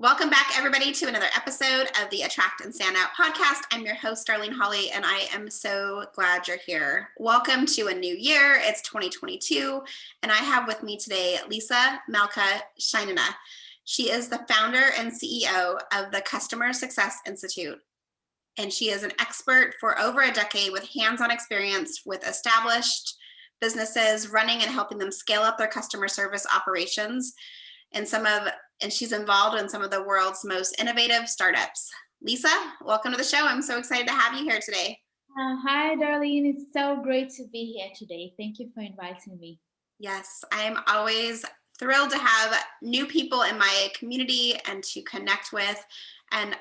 Welcome back, everybody, to another episode of the Attract and Stand Out podcast. I'm your host, Darlene Hawley, and I am so glad you're here. Welcome to a new year. It's 2022, and I have with me today Lysa Malka Sheinina. She is the founder and CEO of the Customer Success Institute, and she is an expert for over a decade with hands-on experience with established businesses, running and helping them scale up their customer service operations. And she's involved in some of the world's most innovative startups. Lysa, welcome to the show. I'm so excited to have you here today. Hi, Darlene. It's so great to be here today. Thank you for inviting me. Yes, I'm always thrilled to have new people in my community and to connect with. And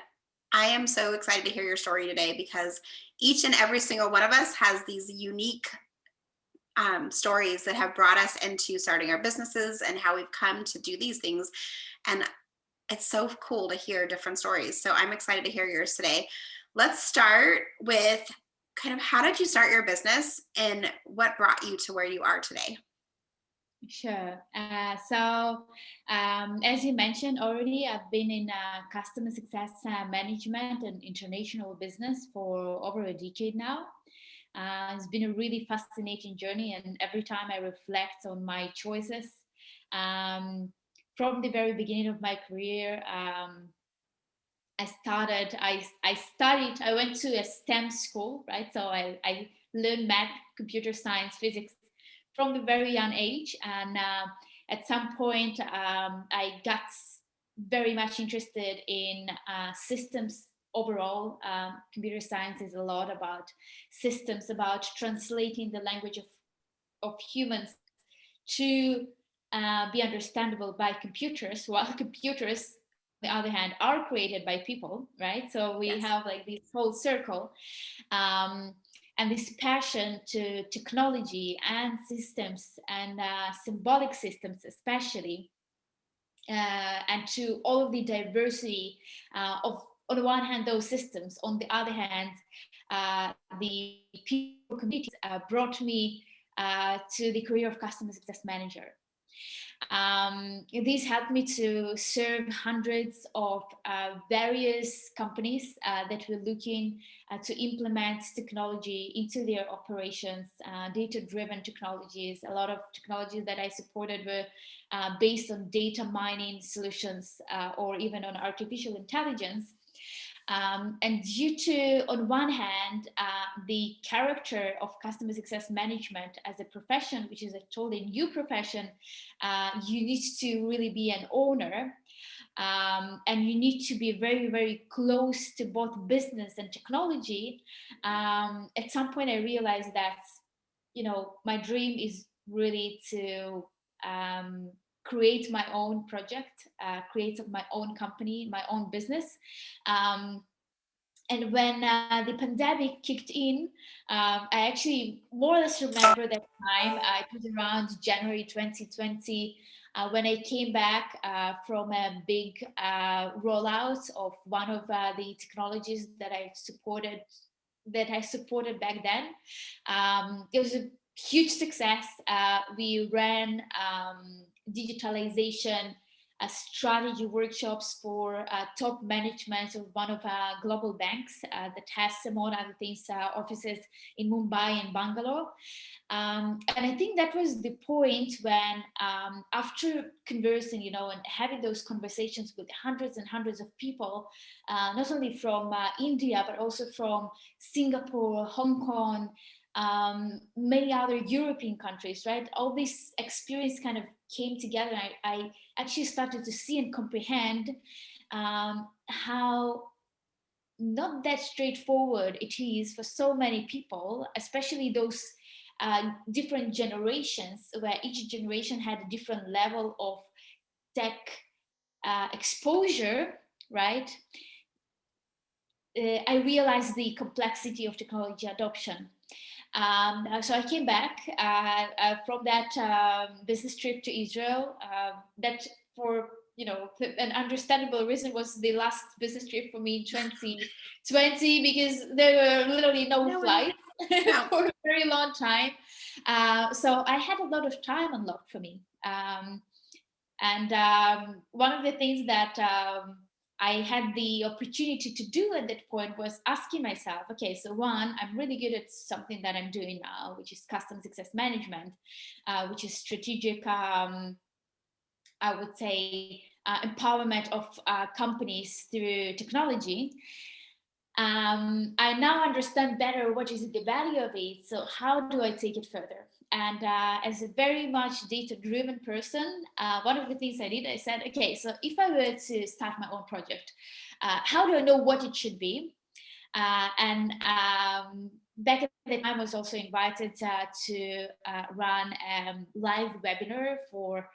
I am so excited to hear your story today because each and every single one of us has these unique stories that have brought us into starting our businesses and how we've come to do these things. And it's so cool to hear different stories. So I'm excited to hear yours today. Let's start with kind of how did you start your business and what brought you to where you are today? Sure. As you mentioned already, I've been in customer success management and international business for over a decade now. It's been a really fascinating journey, and every time I reflect on my choices from the very beginning of my career, I went to a STEM school, right? So I learned math, computer science, physics from the very young age. And at some point, I got very much interested in systems overall. Computer science is a lot about systems, about translating the language of humans to be understandable by computers, while computers, on the other hand, are created by people, right? So we have like this whole circle. And this passion to technology and systems and symbolic systems especially, and to all of the diversity of, on the one hand, those systems, on the other hand, the people communities brought me to the career of customer success manager. This helped me to serve hundreds of various companies that were looking to implement technology into their operations, data-driven technologies. A lot of technologies that I supported were based on data mining solutions or even on artificial intelligence. And due to, on one hand, the character of customer success management as a profession, which is a totally new profession, you need to really be an owner, and you need to be very, very close to both business and technology. At some point, I realized that, my dream is really to create my own project, create my own company, my own business. And when the pandemic kicked in, I actually more or less remember that time. It was around January 2020 when I came back from a big rollout of one of the technologies that I supported back then. It was a huge success. We ran digitalization strategy workshops for top management of one of global banks that has, among other things, offices in Mumbai and Bangalore. And I think that was the point when, after conversing, and having those conversations with hundreds and hundreds of people, not only from India, but also from Singapore, Hong Kong, many other European countries, right? All this experience kind of came together. I actually started to see and comprehend how not that straightforward it is for so many people, especially those different generations, where each generation had a different level of tech exposure, right? I realized the complexity of technology adoption. So I came back from that business trip to Israel. That, for an understandable reason, was the last business trip for me in 2020, because there were literally no flights for a very long time. So I had a lot of time unlocked for me. And one of the things that I had the opportunity to do at that point was asking myself, okay, so one, I'm really good at something that I'm doing now, which is customer success management, which is strategic, I would say, empowerment of companies through technology. I now understand better what is the value of it. So how do I take it further? And as a very much data-driven person, one of the things I did, I said, okay, so if I were to start my own project, how do I know what it should be? And back at the time, I was also invited to run a live webinar for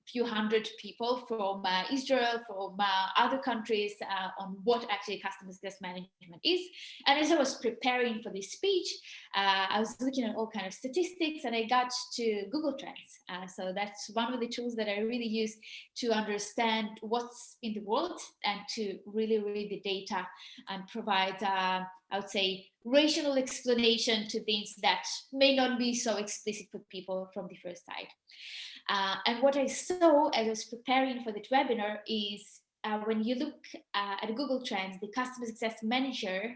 few hundred people from Israel, from other countries on what actually customer success management is. And as I was preparing for this speech, I was looking at all kind of statistics, and I got to Google Trends. So that's one of the tools that I really use to understand what's in the world and to really read the data and provide, I would say, rational explanation to things that may not be so explicit for people from the first sight. And what I saw as I was preparing for the webinar is when you look at Google Trends, the Customer Success Manager,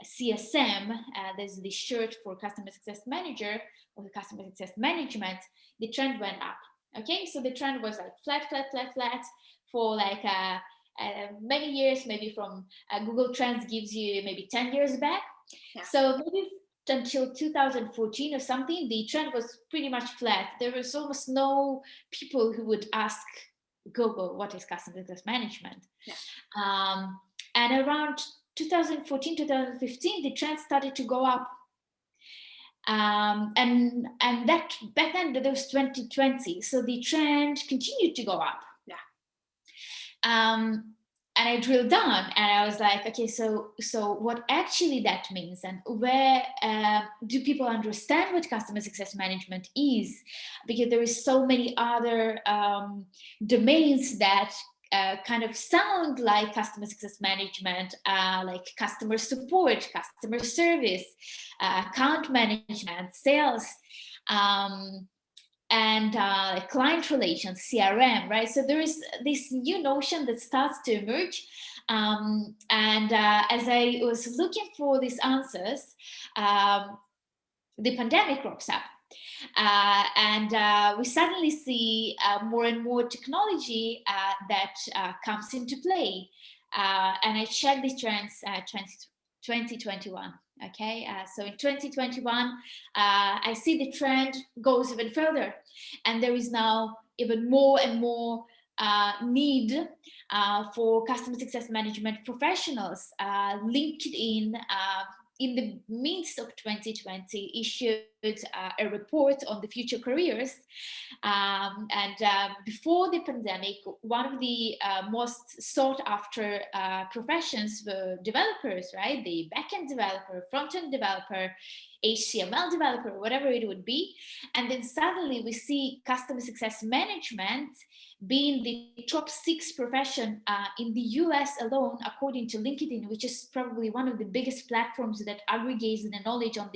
CSM, there's the short for Customer Success Manager or the Customer Success Management, the trend went up. Okay, so the trend was like flat for like many years, maybe from Google Trends gives you maybe 10 years back. Yeah. So maybe until 2014 or something, the trend was pretty much flat. There was almost no people who would ask Google, what is customer success management? Yeah. And around 2014, 2015, the trend started to go up. And that back then, that was 2020. So the trend continued to go up. Yeah. And I drilled down and I was like, okay, so what actually that means, and where do people understand what customer success management is? Because there is so many other domains that kind of sound like customer success management, like customer support, customer service, account management, sales, and client relations, CRM, right? So there is this new notion that starts to emerge. And as I was looking for these answers, the pandemic crops up. And we suddenly see more and more technology that comes into play. And I checked the trends 2021. Okay, so in 2021, I see the trend goes even further, and there is now even more and more need for customer success management professionals. LinkedIn, in the midst of 2020, issued a report on the future careers. And before the pandemic, one of the most sought after professions were developers, right? The backend developer, front-end developer, HTML developer, whatever it would be. And then suddenly we see customer success management being the top 6 profession in the US alone, according to LinkedIn, which is probably one of the biggest platforms that aggregates the knowledge on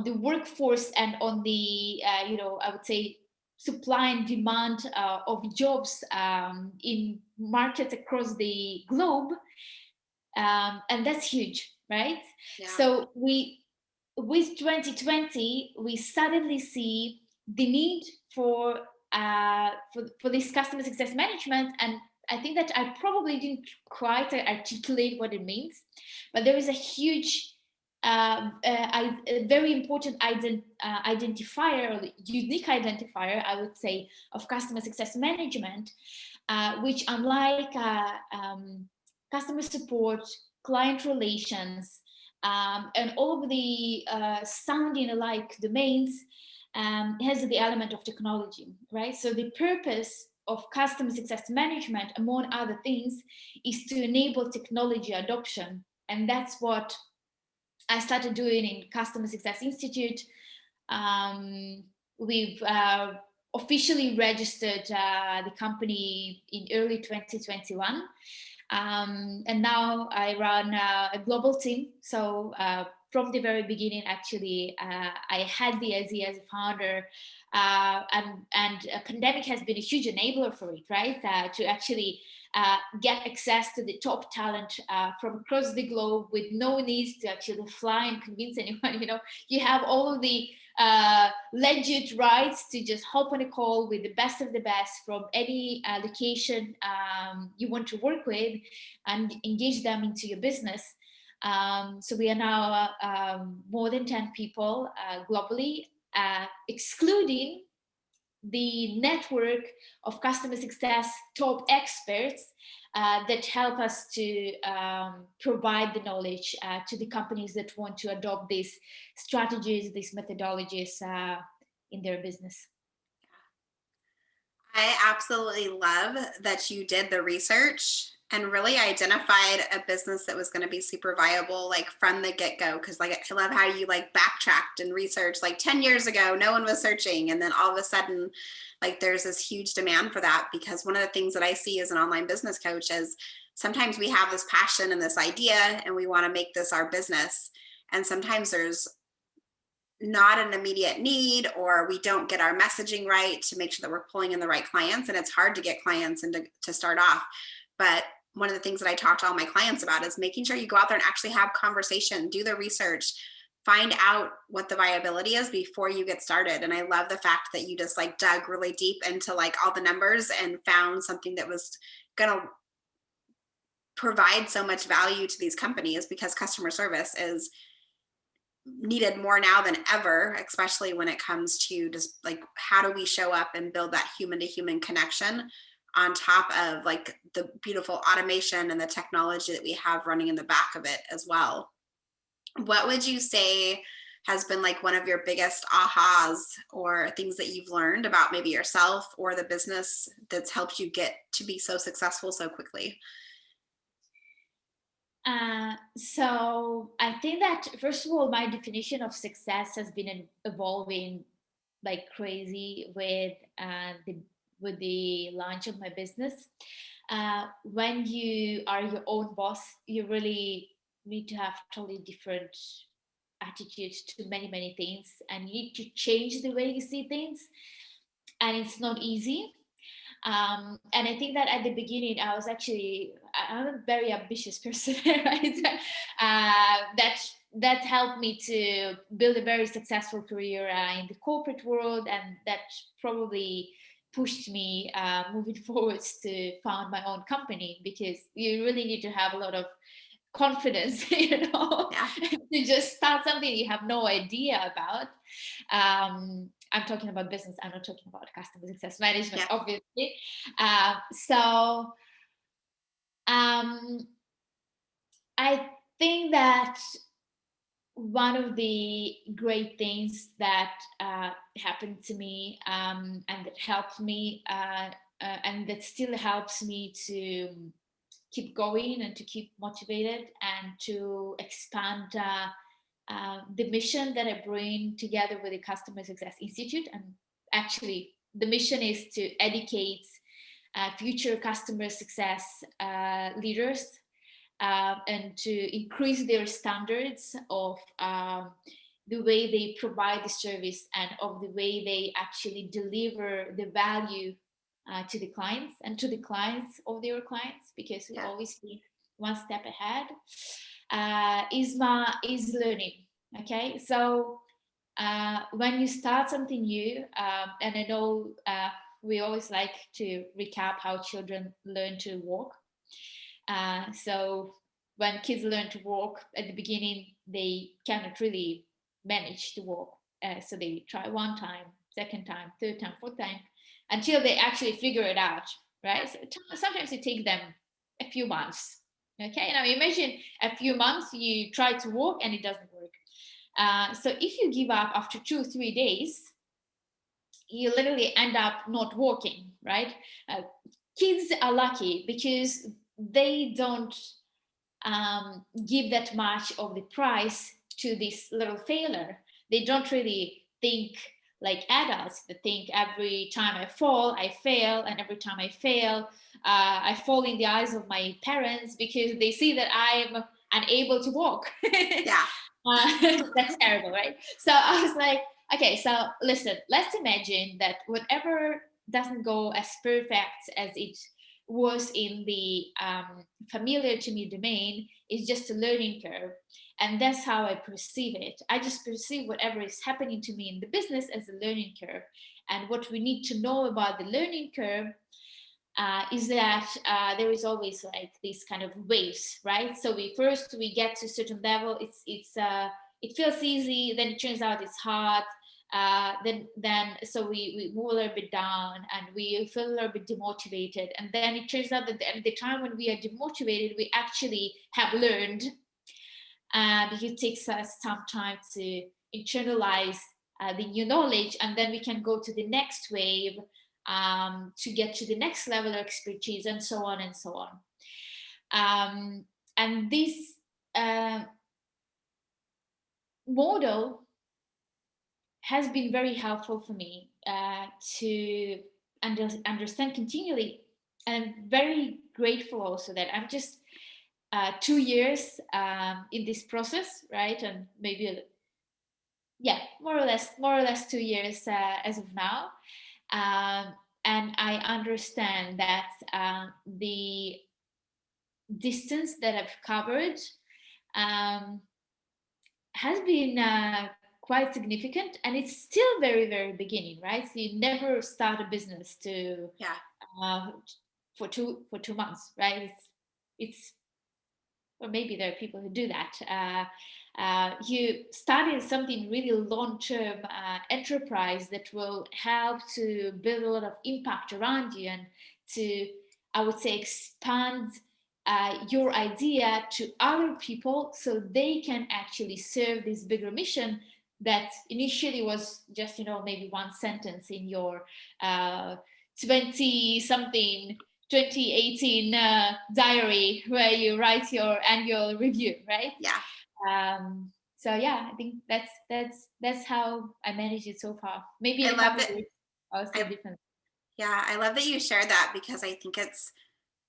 the workforce and on the, I would say, supply and demand of jobs in markets across the globe. And that's huge, right? Yeah. So with 2020, we suddenly see the need for this customer success management. And I think that I probably didn't quite articulate what it means, but there is a huge, a very important identifier, or unique identifier, I would say, of customer success management, which unlike customer support, client relations, and all of the sounding alike domains, has the element of technology, right? So the purpose of customer success management, among other things, is to enable technology adoption. And that's what I started doing in Customer Success Institute. We've officially registered the company in early 2021. And now I run a global team. So from the very beginning, actually, I had the idea as a founder, and a pandemic has been a huge enabler for it, right? To actually get access to the top talent from across the globe with no need to actually fly and convince anyone. You have all of the legit rights to just hop on a call with the best of the best from any location you want to work with and engage them into your business. So we are now more than 10 people globally, excluding the network of customer success top experts that help us to provide the knowledge to the companies that want to adopt these strategies, these methodologies in their business. I absolutely love that you did the research and really identified a business that was going to be super viable, like from the get-go. Because like I love how you like backtracked and researched. Like 10 years ago, no one was searching, and then all of a sudden, like there's this huge demand for that. Because one of the things that I see as an online business coach is sometimes we have this passion and this idea, and we want to make this our business, and sometimes there's not an immediate need, or we don't get our messaging right to make sure that we're pulling in the right clients, and it's hard to get clients and to start off. But one of the things that I talk to all my clients about is making sure you go out there and actually have conversation, do the research, find out what the viability is before you get started. And I love the fact that you just like dug really deep into like all the numbers and found something that was going to provide so much value to these companies, because customer service is needed more now than ever, especially when it comes to just like how do we show up and build that human to human connection on top of like the beautiful automation and the technology that we have running in the back of it as well. What would you say has been like one of your biggest ahas or things that you've learned about maybe yourself or the business that's helped you get to be so successful so quickly? So I think that, first of all, my definition of success has been evolving like crazy with the launch of my business. When you are your own boss, you really need to have totally different attitudes to many things, and you need to change the way you see things, and it's not easy. And I think that at the beginning, I'm a very ambitious person, right? That helped me to build a very successful career in the corporate world, and that probably pushed me moving forwards to found my own company, because you really need to have a lot of confidence, Yeah. to just start something you have no idea about. I'm talking about business. I'm not talking about customer success management, obviously. I think that one of the great things that happened to me, and that helped me, and that still helps me to keep going and to keep motivated and to expand the mission that I bring together with the Customer Success Institute. And actually, the mission is to educate future customer success leaders and to increase their standards of the way they provide the service and of the way they actually deliver the value to the clients and to the clients of their clients, because we always need one step ahead. Is learning. Okay, so when you start something new, and I know we always like to recap how children learn to walk. So when kids learn to walk at the beginning, they cannot really manage to walk. So they try one time, second time, third time, fourth time, until they actually figure it out, right? So sometimes it takes them a few months. Okay, now imagine a few months you try to walk and it doesn't work. So if you give up after 2-3 days, you literally end up not walking, right? Kids are lucky because they don't give that much of the price to this little failure. They don't really think like adults. They think every time I fall, I fail, and every time I fail, I fall in the eyes of my parents because they see that I'm unable to walk. Yeah. That's terrible, right? So I was like, okay, so listen, let's imagine that whatever doesn't go as perfect as it was in the familiar to me domain is just a learning curve. And that's how I perceive it. I just perceive whatever is happening to me in the business as a learning curve. And what we need to know about the learning curve is that there is always like these kind of waves, right? So we get to a certain level, it feels easy, then it turns out it's hard, then so we move a little bit down and we feel a little bit demotivated, and then it turns out that at the time when we are demotivated, we actually have learned, because it takes us some time to internalize the new knowledge, and then we can go to the next wave to get to the next level of expertise, and so on and so on. And this model has been very helpful for me to understand continually. And I'm very grateful also that I'm just 2 years in this process, right? And maybe, yeah, more or less 2 years as of now. And I understand that the distance that I've covered has been quite significant, and it's still very, very beginning, right? So you never start a business to for 2 months, right? It's or maybe there are people who do that. You started something really long-term enterprise that will help to build a lot of impact around you, and to, I would say, expand your idea to other people so they can actually serve this bigger mission that initially was just, maybe one sentence in your 20 something 2018 diary where you write your annual review, right? So yeah, I think that's how I manage it so far. Maybe in a couple of years I'll say different. Yeah, I love that you shared that, because I think it's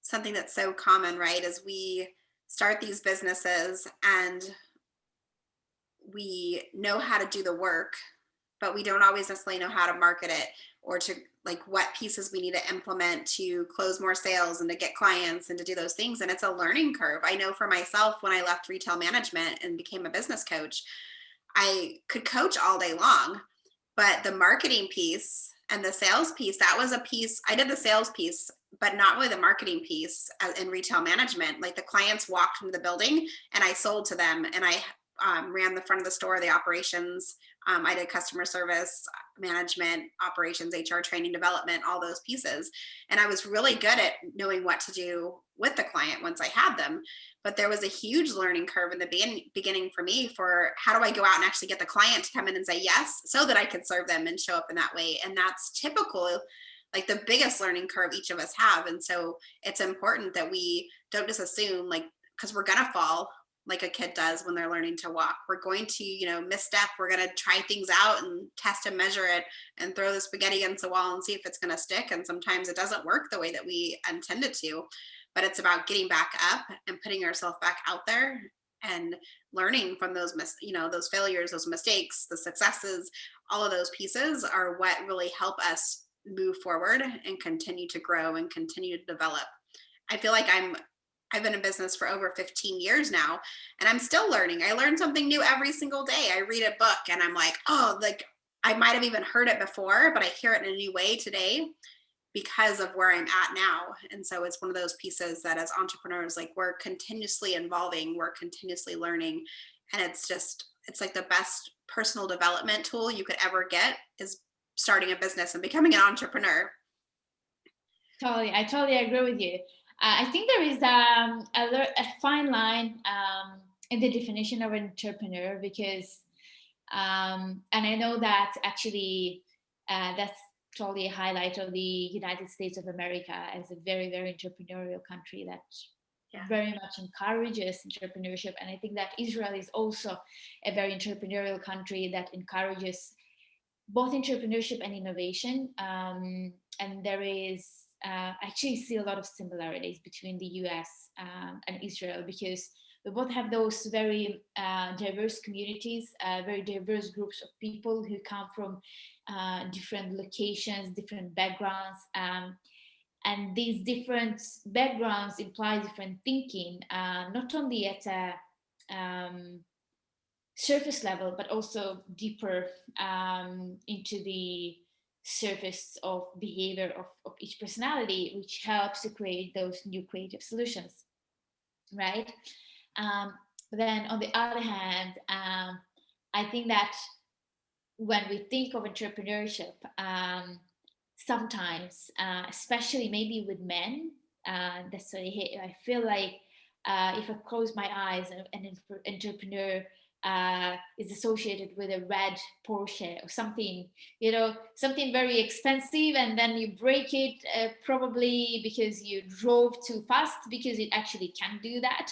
something that's so common, right? As we start these businesses and we know how to do the work, but we don't always necessarily know how to market it, or to like what pieces we need to implement to close more sales and to get clients and to do those things. And it's a learning curve. I know for myself, when I left retail management and became a business coach, I could coach all day long, but the marketing piece and the sales piece, that was a piece. I did the sales piece, but not really the marketing piece in retail management. Like the clients walked into the building and I sold to them, and I ran the front of the store, the operations. I did customer service management, operations, HR, training, development, all those pieces. And I was really good at knowing what to do with the client once I had them. But there was a huge learning curve in the beginning for me for how do I go out and actually get the client to come in and say yes, so that I could serve them and show up in that way. And that's typical, like the biggest learning curve each of us have. And so it's important that we don't just assume, like, because we're going to fall like a kid does when they're learning to walk. We're going to, misstep. We're going to try things out and test and measure it and throw the spaghetti against the wall and see if it's going to stick. And sometimes it doesn't work the way that we intended to, but it's about getting back up and putting ourselves back out there and learning from those, those failures, those mistakes, the successes. All of those pieces are what really help us move forward and continue to grow and continue to develop. I feel like I've been in business for over 15 years now, and I'm still learning. I learn something new every single day. I read a book and I'm like, oh, like I might have even heard it before, but I hear it in a new way today because of where I'm at now. And so it's one of those pieces that as entrepreneurs, like we're continuously evolving, we're continuously learning. And it's like the best personal development tool you could ever get is starting a business and becoming an entrepreneur. I totally agree with you. I think there is a fine line in the definition of an entrepreneur, because, and I know that actually that's totally a highlight of the United States of America as a very, very entrepreneurial country that very much encourages entrepreneurship. And I think that Israel is also a very entrepreneurial country that encourages both entrepreneurship and innovation. And there is I actually see a lot of similarities between the US and Israel, because we both have those very diverse communities, very diverse groups of people who come from different locations, different backgrounds. And these different backgrounds imply different thinking, not only at a surface level, but also deeper into the surface of behavior of each personality, which helps to create those new creative solutions, right? But then on the other hand, I think that when we think of entrepreneurship, sometimes, especially maybe with men, that's what I feel like if I close my eyes, an entrepreneur is associated with a red Porsche or something, something very expensive, and then you break it probably because you drove too fast, because it actually can do that,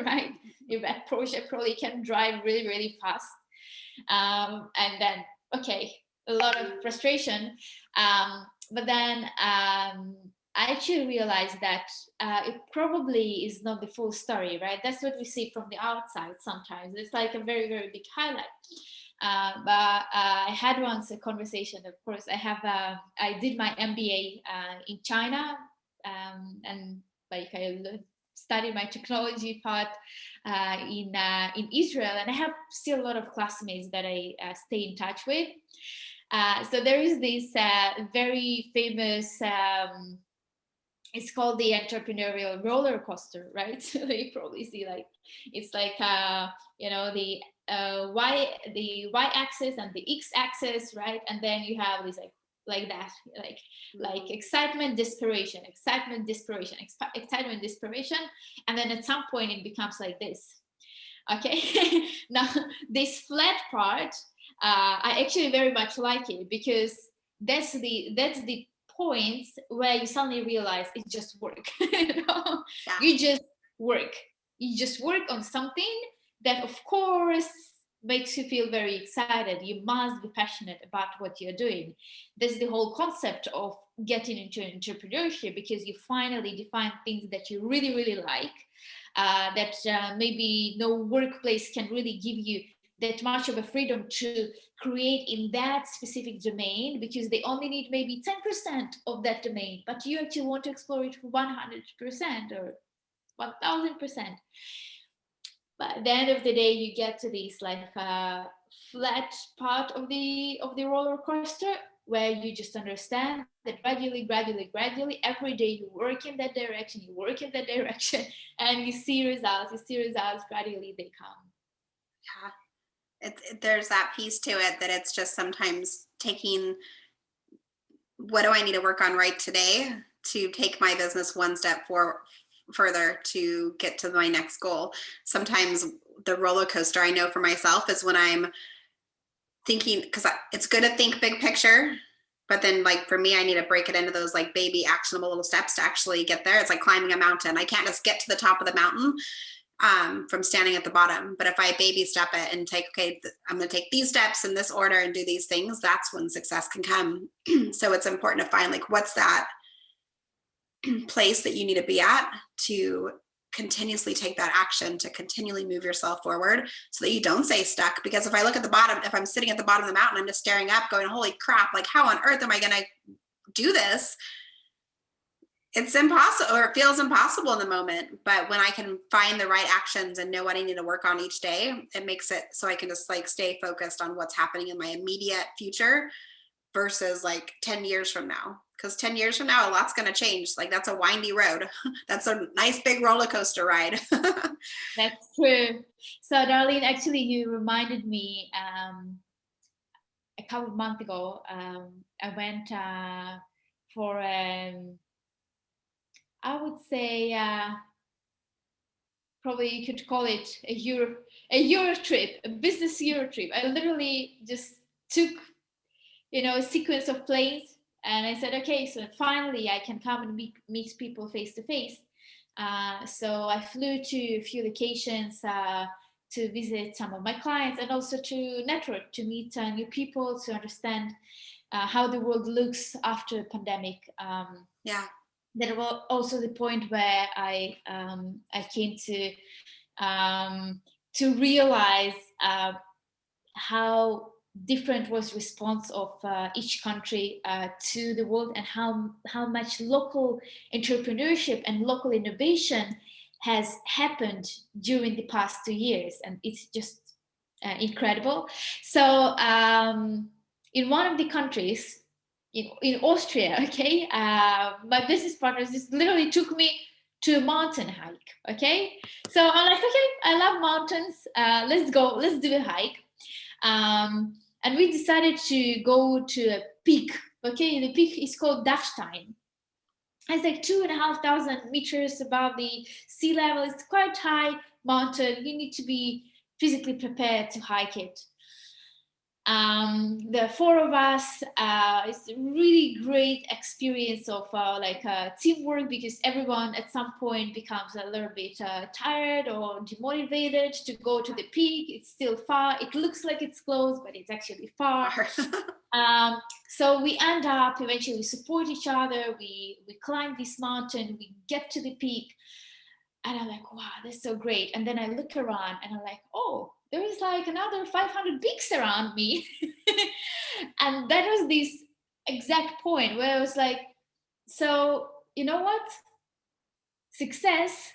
right? A red Porsche probably can drive really, really fast. And then, okay, a lot of frustration. But then I actually realized that it probably is not the full story, right? That's what we see from the outside sometimes. It's like a very, very big highlight. But I had once a conversation, of course. I did my MBA in China, and like I studied my technology part in Israel, and I have still a lot of classmates that I stay in touch with. So there is this very famous, it's called the entrepreneurial roller coaster, right? So you probably see it's like the y-axis and the x-axis, right? And then you have this like that, like excitement, desperation, excitement, desperation, excitement, desperation, and then at some point it becomes like this. Okay. Now this flat part, I actually very much like it, because that's the points where you suddenly realize it's just work. You just work on something that, of course, makes you feel very excited. You must be passionate about what you're doing. That's the whole concept of getting into entrepreneurship, because you finally define things that you really, really like, that maybe no workplace can really give you that much of a freedom to create in that specific domain, because they only need maybe 10% of that domain, but you actually want to explore it for 100% or 1000%. But at the end of the day, you get to this flat part of the roller coaster, where you just understand that gradually, every day you work in that direction, and you see results, gradually they come. Yeah. There's that piece to it, that it's just sometimes taking, what do I need to work on right today to take my business one step further to get to my next goal. Sometimes the roller coaster, I know for myself, is when I'm thinking, because it's good to think big picture, but then for me, I need to break it into those baby actionable little steps to actually get there. It's like climbing a mountain. I can't just get to the top of the mountain from standing at the bottom. But if I baby step it and I'm going to take these steps in this order and do these things, that's when success can come. So it's important to find what's that place that you need to be at to continuously take that action, to continually move yourself forward, so that you don't stay stuck. Because if I look at the bottom, if I'm sitting at the bottom of the mountain, I'm just staring up going, holy crap, how on earth am I going to do this? It's impossible, or it feels impossible in the moment. But when I can find the right actions and know what I need to work on each day, it makes it so I can just stay focused on what's happening in my immediate future versus 10 years from now. Because 10 years from now, a lot's going to change. That's a windy road. That's a nice big roller coaster ride. That's true. So Darlene, actually, you reminded me a couple of months ago, I went for I would say probably you could call it a Euro trip, a business Euro trip. I literally just took a sequence of planes, and I said, okay, so finally I can come and meet people face to face. So I flew to a few locations to visit some of my clients, and also to network, to meet new people, to understand how the world looks after the pandemic. Yeah. That was also the point where I came to to realize how different was response of each country to the world, and how much local entrepreneurship and local innovation has happened during the past 2 years, and it's just incredible. So in one of the countries, in Austria, okay, my business partners just literally took me to a mountain hike. Okay, so I'm like, okay, I love mountains. Let's go. Let's do a hike. And we decided to go to a peak. Okay, the peak is called Dachstein. It's like 2,500 meters above the sea level. It's quite high mountain. You need to be physically prepared to hike it. The four of us, it's a really great experience of teamwork, because everyone at some point becomes a little bit tired or demotivated to go to the peak. It's still far. It looks like it's close, but it's actually far. So we end up eventually support each other. We climb this mountain, we get to the peak, and I'm like, wow, that's so great. And then I look around and I'm like, oh, there is like another 500 peaks around me. And that was this exact point where I was like, so you know what? Success,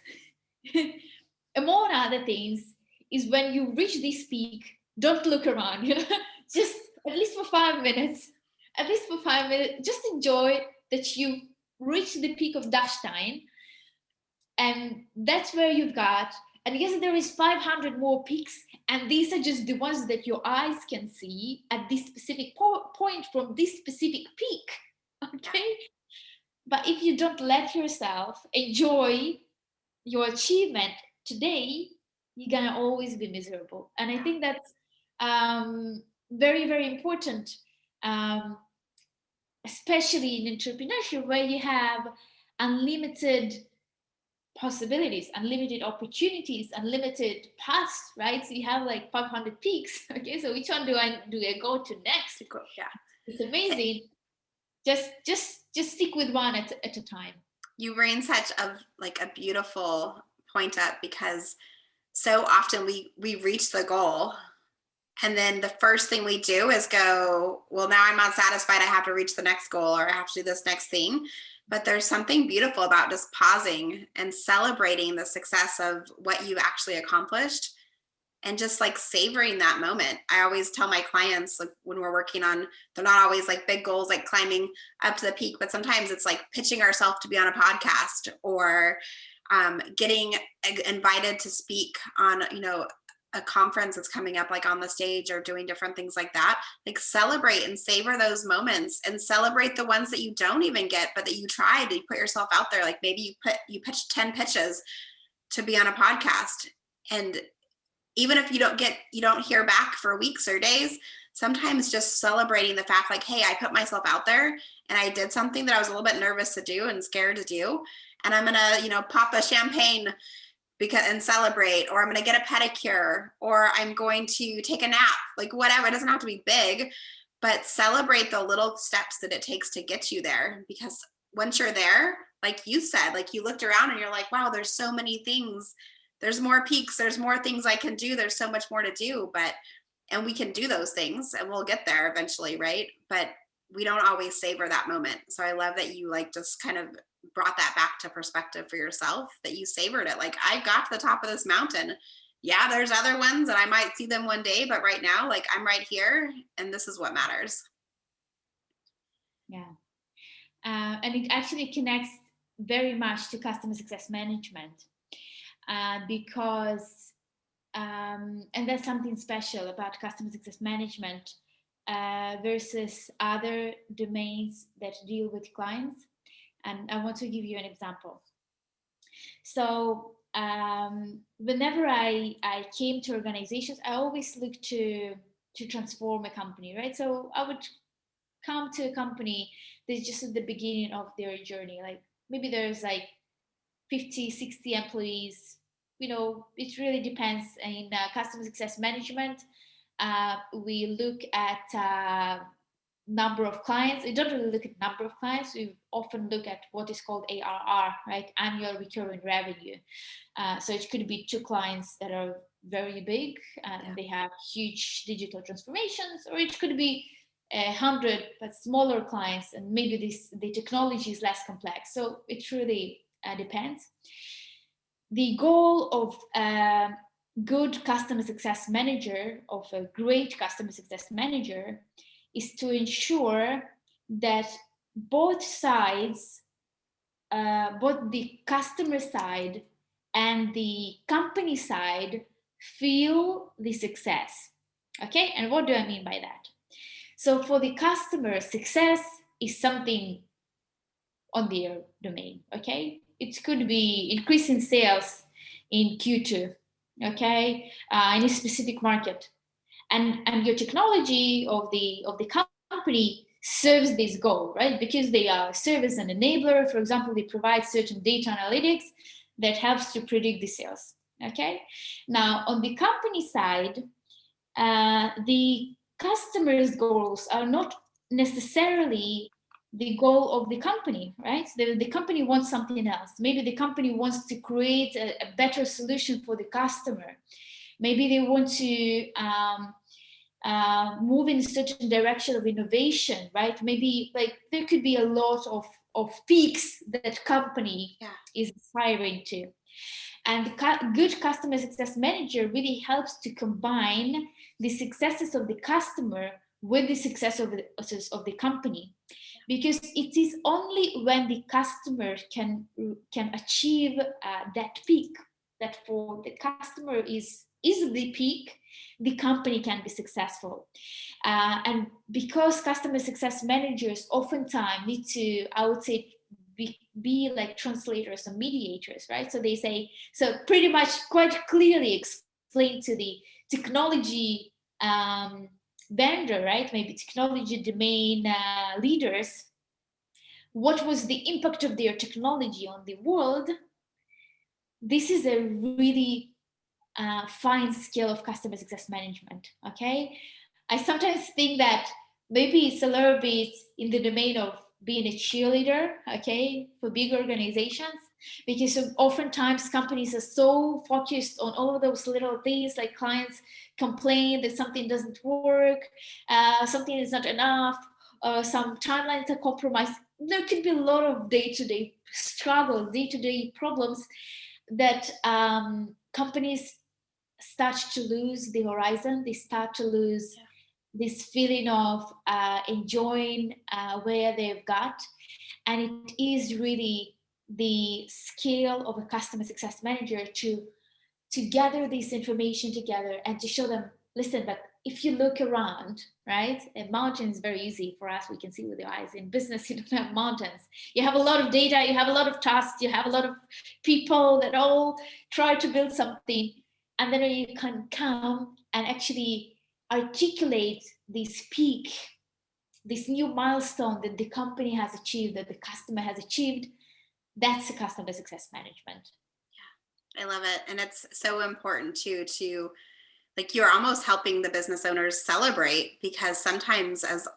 among other things, is when you reach this peak, don't look around, just at least for 5 minutes, just enjoy that you reached the peak of Dachstein. And that's where you've got, and yes, there is 500 more peaks, and these are just the ones that your eyes can see at this specific point from this specific peak. Okay, but if you don't let yourself enjoy your achievement today, you're gonna always be miserable. And I think that's very, very important, especially in entrepreneurship, where you have unlimited possibilities, unlimited opportunities, unlimited paths, right? So you have like 500 peaks. Okay, so which one do I go to next? Yeah, it's amazing. Just stick with one at a time. You bring such a beautiful point up, because so often we reach the goal, and then the first thing we do is go, well, now I'm not satisfied, I have to reach the next goal, or I have to do this next thing. But there's something beautiful about just pausing and celebrating the success of what you actually accomplished, and just like savoring that moment. I always tell my clients, like, when we're working on, they're not always like big goals, like climbing up to the peak, but sometimes it's like pitching ourselves to be on a podcast, or getting invited to speak on, a conference that's coming up, like on the stage, or doing different things like that. Like, celebrate and savor those moments, and celebrate the ones that you don't even get, but that you tried, you put yourself out there. Like, maybe you pitched 10 pitches to be on a podcast, and even if you don't hear back for weeks or days, sometimes just celebrating the fact, like, hey, I put myself out there and I did something that I was a little bit nervous to do and scared to do, and I'm gonna, pop a champagne and celebrate, or I'm going to get a pedicure, or I'm going to take a nap, like whatever. It doesn't have to be big, but celebrate the little steps that it takes to get you there. Because once you're there, like you said, like, you looked around and you're like, wow, there's so many things. There's more peaks. There's more things I can do. There's so much more to do, and we can do those things, and we'll get there eventually. Right. But we don't always savor that moment. So I love that you just kind of brought that back to perspective for yourself, that you savored it. Like, I got to the top of this mountain. Yeah, there's other ones and I might see them one day, but right now, like, I'm right here, and this is what matters. Yeah. And it actually connects very much to customer success management, because and there's something special about customer success management versus other domains that deal with clients. And I want to give you an example. So whenever I came to organizations, I always look to transform a company, right? So I would come to a company that's just at the beginning of their journey. Like, maybe there's like 50, 60 employees. It really depends. In customer success management, we look at number of clients. We don't really look at number of clients. We often look at what is called ARR, right? Annual recurring revenue. So it could be 2 clients that are very big and they have huge digital transformations, or it could be 100 but smaller clients, and maybe the technology is less complex. So it really depends. The goal of a good customer success manager, of a great customer success manager, is to ensure that both sides, both the customer side and the company side, feel the success. Okay, and what do I mean by that? So for the customer, success is something on their domain. Okay, it could be increasing sales in Q2, okay, in a specific market, and your technology of the company serves this goal, right? Because they are service and enabler. For example, they provide certain data analytics that helps to predict the sales. Okay, now on the company side, the customer's goals are not necessarily the goal of the company, right? The company wants something else. Maybe the company wants to create a better solution for the customer. Maybe they want to move in a certain direction of innovation, right? Maybe like there could be a lot of peaks that company is aspiring to. And good customer success manager really helps to combine the successes of the customer with the success of the company, because it is only when the customer can achieve that peak, that for the customer is the peak, the company can be successful. And because customer success managers oftentimes need to, I would say, be like translators and mediators, right? So they say, so pretty much quite clearly explain to the technology vendor, right? Maybe technology domain leaders, what was the impact of their technology on the world. This is a really fine skill of customer success management, okay? I sometimes think that maybe it's a little bit in the domain of being a cheerleader, okay, for big organizations, because oftentimes companies are so focused on all of those little things, like clients complain that something doesn't work, something is not enough, some timelines are compromised. There could be a lot of day-to-day struggles, day-to-day problems that companies start to lose the horizon. They start to lose this feeling of enjoying where they've got. And it is really the skill of a customer success manager to gather this information together and to show them, listen, but if you look around, right, a mountain is very easy for us, we can see with the eyes. In business, you don't have mountains. You have a lot of data, you have a lot of tasks, you have a lot of people that all try to build something, and then you can come and actually articulate this peak, this new milestone that the company has achieved, that the customer has achieved. That's a customer success management. I love it. And it's so important too, to like, you're almost helping the business owners celebrate, because sometimes as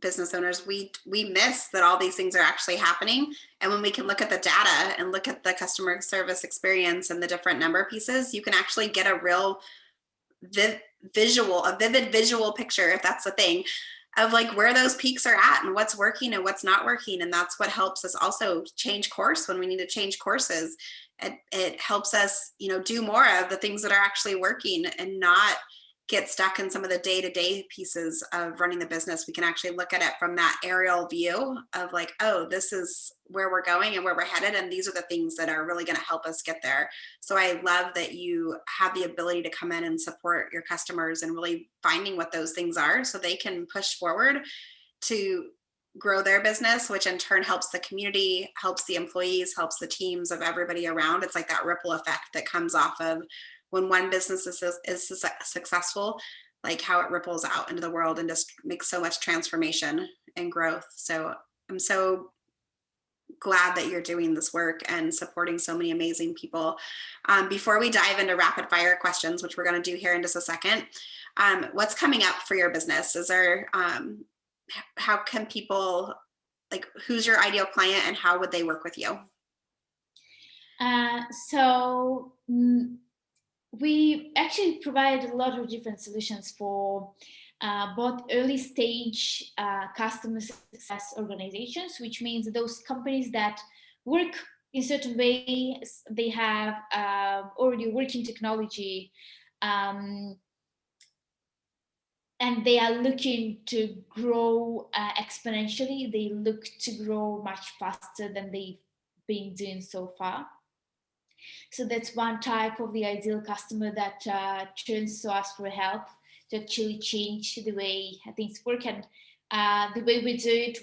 business owners, we miss that all these things are actually happening. And when we can look at the data and look at the customer service experience and the different number pieces, you can actually get a real vivid visual picture, if that's the thing, of like where those peaks are at and what's working and what's not working. And that's what helps us also change course when we need to change courses. It helps us, do more of the things that are actually working and not get stuck in some of the day-to-day pieces of running the business. We can actually look at it from that aerial view of like, oh, this is where we're going and where we're headed, and these are the things that are really going to help us get there. So I love that you have the ability to come in and support your customers and really finding what those things are so they can push forward to grow their business, which in turn helps the community, helps the employees, helps the teams of everybody around. It's like that ripple effect that comes off of when one business is successful, like how it ripples out into the world and just makes so much transformation and growth. So I'm so glad that you're doing this work and supporting so many amazing people. Before we dive into rapid fire questions, which we're going to do here in just a second, what's coming up for your business? Is there how can people, like, who's your ideal client and how would they work with you? So we actually provide a lot of different solutions for both early stage customer success organizations, which means those companies that work in certain ways, they have already working technology, and they are looking to grow exponentially. They look to grow much faster than they've been doing so far. So that's one type of the ideal customer that turns to us for help to actually change the way things work. And the way we do it,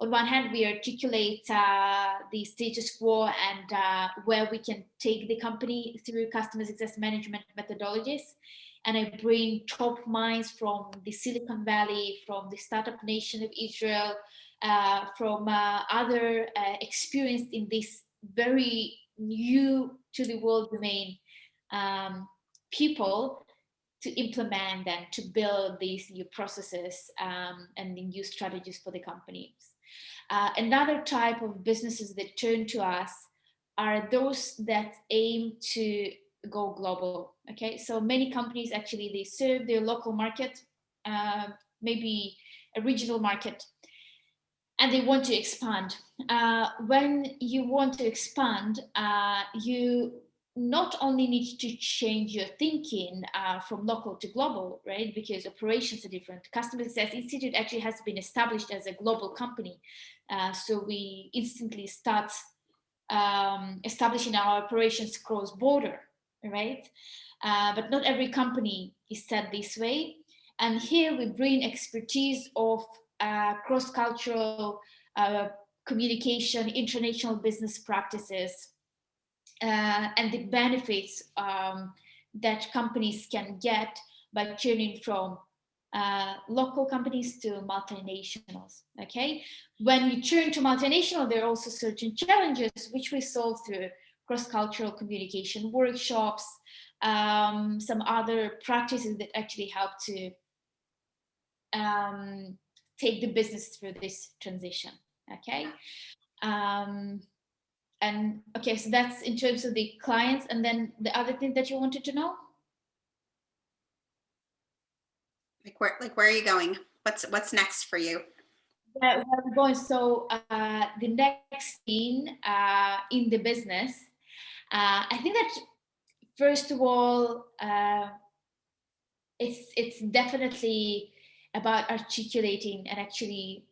on one hand, we articulate the status quo and where we can take the company through customer success management methodologies. And I bring top minds from the Silicon Valley, from the startup nation of Israel, from other experienced in this very new to the world domain people to implement and to build these new processes and the new strategies for the companies. Another type of businesses that turn to us are those that aim to go global. Okay, so many companies actually, they serve their local market, maybe a regional market, and they want to expand. When you want to expand, you not only need to change your thinking from local to global, right? Because operations are different. Customer Success Institute actually has been established as a global company. So we instantly start establishing our operations cross-border, right? But not every company is set this way. And here we bring expertise of cross-cultural communication, international business practices, and the benefits that companies can get by turning from local companies to multinationals. Okay, when you turn to multinational, there are also certain challenges which we solve through cross-cultural communication workshops, some other practices that actually help to take the business through this transition. Okay, and okay, so that's in terms of the clients. And then the other thing that you wanted to know, Where are you going? What's next for you? where we're going. So the next thing in the business, I think that first of all, it's definitely about articulating and actually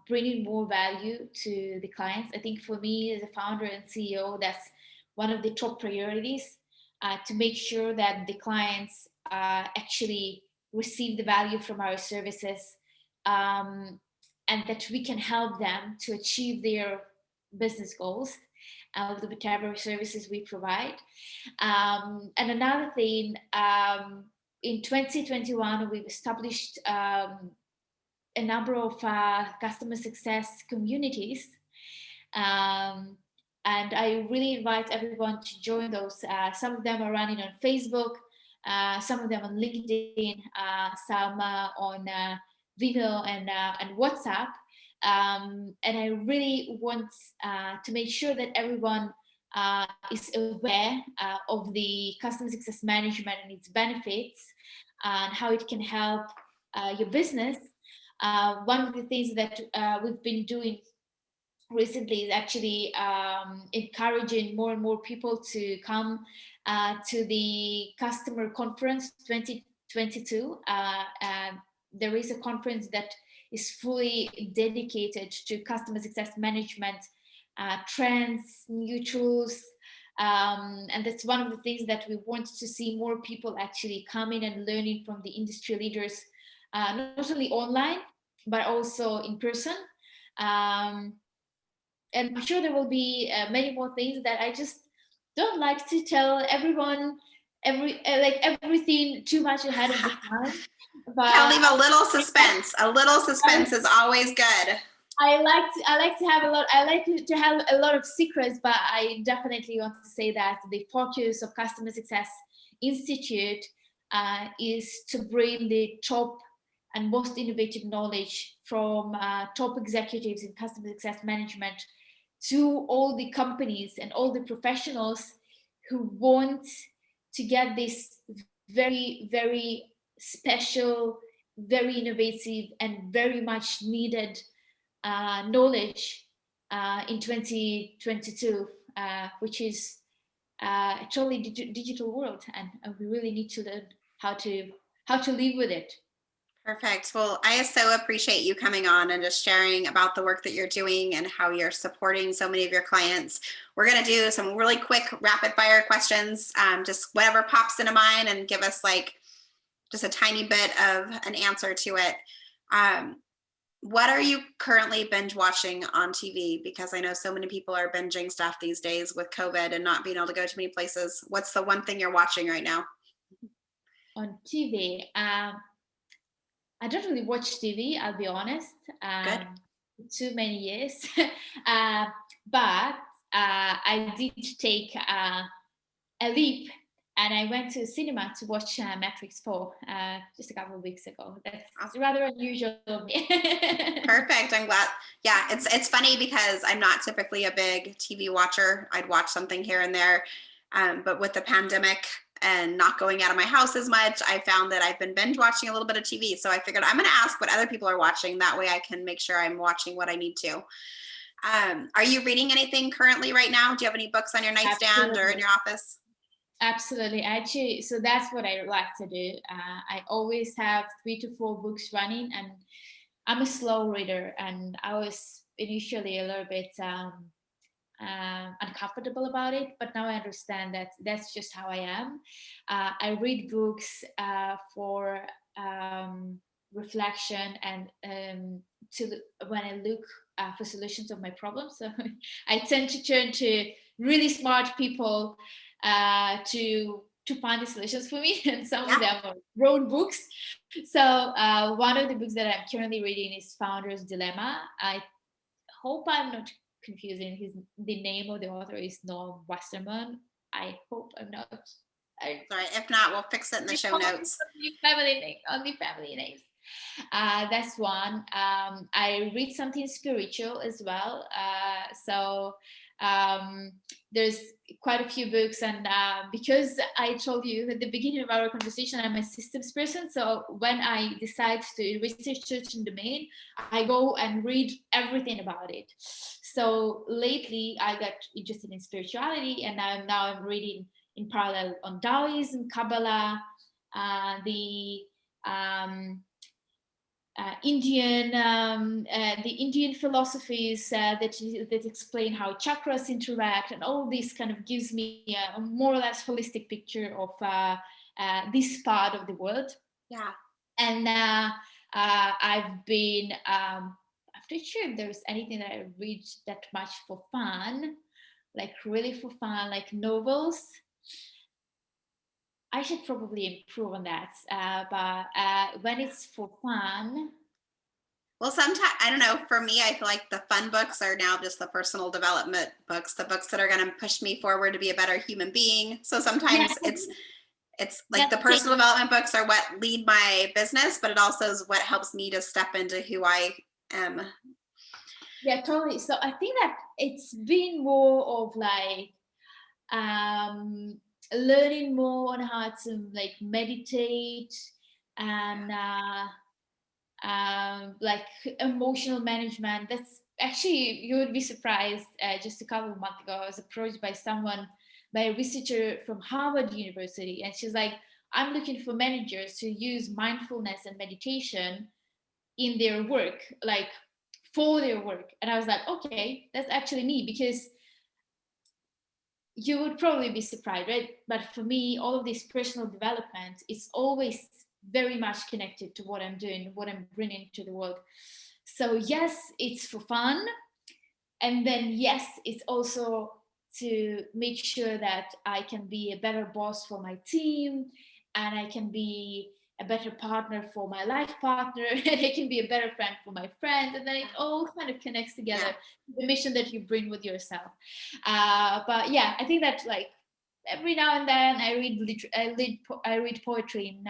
bringing more value to the clients. I think for me as a founder and CEO, that's one of the top priorities, to make sure that the clients actually receive the value from our services, and that we can help them to achieve their business goals with whatever services we provide. And another thing, in 2021, we've established a number of customer success communities. And I really invite everyone to join those. Some of them are running on Facebook, some of them on LinkedIn, some on Vimeo and WhatsApp. And I really want to make sure that everyone is aware of the customer success management and its benefits and how it can help your business. One of the things that we've been doing recently is actually encouraging more and more people to come to the customer conference 2022. There is a conference that is fully dedicated to customer success management, trends, new tools, and that's one of the things that we want to see more people actually coming and learning from the industry leaders, not only online but also in person. And I'm sure there will be many more things that I just don't like to tell everyone everything too much ahead of the time. But Can leave a little suspense. A little suspense is always good. I like to have a lot of secrets, but I definitely want to say that the focus of Customer Success Institute is to bring the top and most innovative knowledge from top executives in customer success management to all the companies and all the professionals who want to get this very, very special, very innovative, and very much needed knowledge in 2022, which is a totally digital world, and we really need to learn how to live with it. Perfect. Well, I so appreciate you coming on and just sharing about the work that you're doing and how you're supporting so many of your clients. We're going to do some really quick rapid fire questions, just whatever pops into mind, and give us like just a tiny bit of an answer to it. What are you currently binge watching on TV? Because I know so many people are binging stuff these days with COVID and not being able to go to many places. What's the one thing you're watching right now? On TV, I don't really watch TV, I'll be honest. Good. Too many years. But I did take a leap, and I went to cinema to watch Matrix 4 just a couple of weeks ago. That's rather unusual of me. Perfect. I'm glad. Yeah, it's funny because I'm not typically a big TV watcher. I'd watch something here and there. But with the pandemic and not going out of my house as much, I found that I've been binge watching a little bit of TV. So I figured I'm going to ask what other people are watching. That way I can make sure I'm watching what I need to. Are you reading anything currently right now? Do you have any books on your nightstand or in your office? Absolutely. Actually, so that's what I like to do. I always have 3 to 4 books running, and I'm a slow reader, and I was initially a little bit uncomfortable about it, but now I understand that that's just how I am. I read books for reflection and when I look for solutions of my problems. So I tend to turn to really smart people to find the solutions for me, and some of them are broad books. So one of the books that I'm currently reading is Founder's Dilemma. I hope I'm not confusing the name of the author is Noah Wasserman. I hope I'm not. Sorry, if not, we'll fix it in the show notes. On the family names. That's one. I read something spiritual as well. So there's quite a few books, and because I told you at the beginning of our conversation, I'm a systems person. So when I decide to research certain domain, I go and read everything about it. So lately I got interested in spirituality, and now I'm reading in parallel on Taoism, Kabbalah, the Indian philosophies that explain how chakras interact, and all this kind of gives me a more or less holistic picture of this part of the world. Yeah. And I've been, I'm not sure if there's anything that I read that much for fun, like really for fun, like novels. I should probably improve on that, but when it's for fun. Well, sometimes, I don't know, for me, I feel like the fun books are now just the personal development books, the books that are going to push me forward to be a better human being. So sometimes it's like the personal development books are what lead my business, but it also is what helps me to step into who I am. Yeah, totally. So I think that it's been more of like learning more on how to like meditate and like emotional management. That's actually, you would be surprised, just a couple of months ago I was approached by a researcher from Harvard University, and she's like, I'm looking for managers who use mindfulness and meditation in their work, like for their work. And I was like, okay, that's actually me, because you would probably be surprised, right? But for me, all of this personal development is always very much connected to what I'm doing, what I'm bringing to the world. So yes, it's for fun. And then yes, it's also to make sure that I can be a better boss for my team, and I can be a better partner for my life partner, and I can be a better friend for my friend, and then it all kind of connects together, the mission that you bring with yourself. But yeah, I think that like every now and then I read poetry in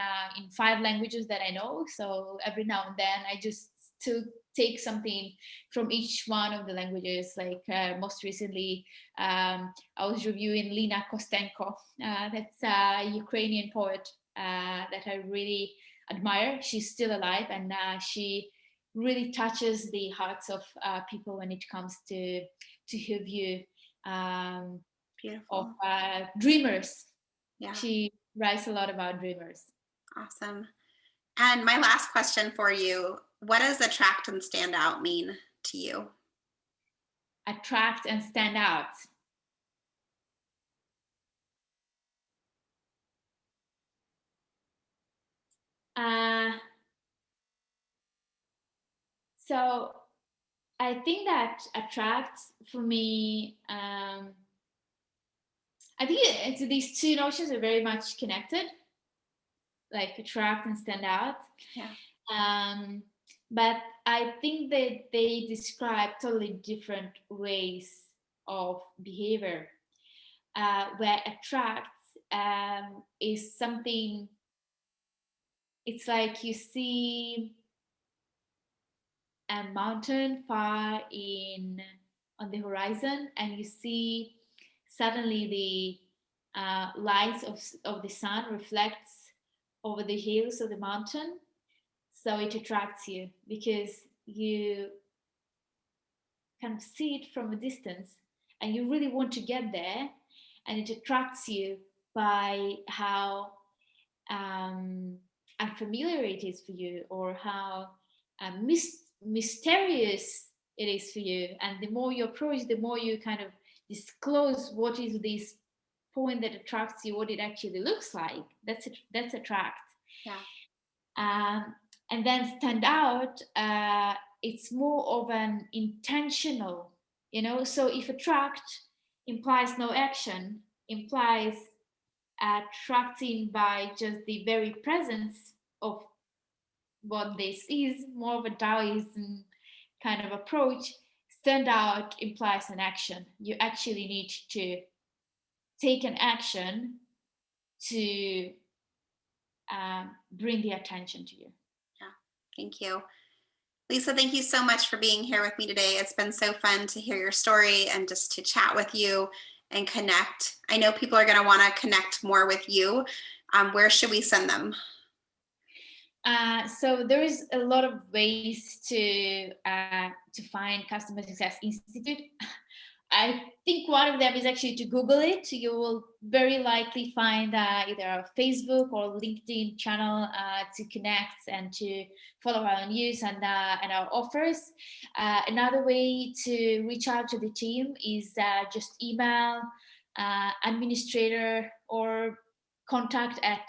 5 languages that I know. So every now and then I just took take something from each one of the languages. Like most recently, I was reviewing Lina Kostenko. That's a Ukrainian poet that I really admire. She's still alive, and she really touches the hearts of people when it comes to her view of dreamers. Yeah. She writes a lot about dreamers. Awesome. And my last question for you, what does attract and stand out mean to you? Attract and stand out. So I think that attract for me, I think these two notions are very much connected, like attract and stand out. Yeah. But I think that they describe totally different ways of behavior. Where attract is something, it's like you see a mountain far on the horizon, and you see suddenly the light of the sun reflects over the hills of the mountain. So it attracts you because you kind of see it from a distance and you really want to get there, and it attracts you by how unfamiliar it is for you, or how mysterious it is for you. And the more you approach, the more you kind of disclose what is this point that attracts you, what it actually looks like. That's attract. Yeah. And then stand out, it's more of an intentional, so if attract implies no action, implies attracting by just the very presence of what this is, more of a Taoism kind of approach. Stand out implies an action. You actually need to take an action to bring the attention to you. Yeah, thank you. Lysa, thank you so much for being here with me today. It's been so fun to hear your story and just to chat with you and connect. I know people are going to want to connect more with you. Where should we send them? So there is a lot of ways to find Customer Success Institute. I think one of them is actually to Google it. You will very likely find either our Facebook or LinkedIn channel to connect and to follow our news and our offers. Another way to reach out to the team is just email administrator or contact at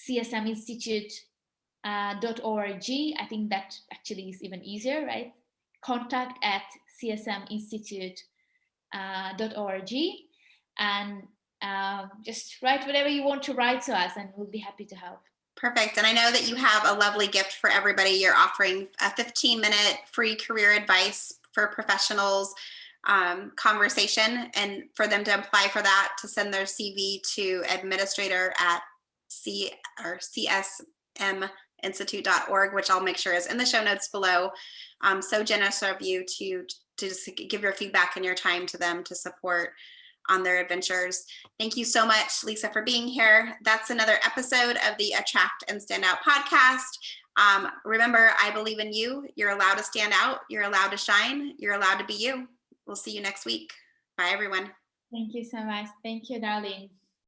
csminstitute.org. I think that actually is even easier, right? Contact at csminstitute.org, and just write whatever you want to write to us, and we'll be happy to help. Perfect. And I know that you have a lovely gift for everybody. You're offering a 15-minute free career advice for professionals conversation, and for them to apply for that, to send their CV to administrator at csminstitute.org, which I'll make sure is in the show notes below. So generous of you to just give your feedback and your time to them to support on their adventures. Thank you so much, Lysa, for being here. That's another episode of the Attract and Stand Out podcast. Remember, I believe in you. You're allowed to stand out. You're allowed to shine. You're allowed to be you. We'll see you next week. Bye, everyone. Thank you so much. Thank you, Darlene.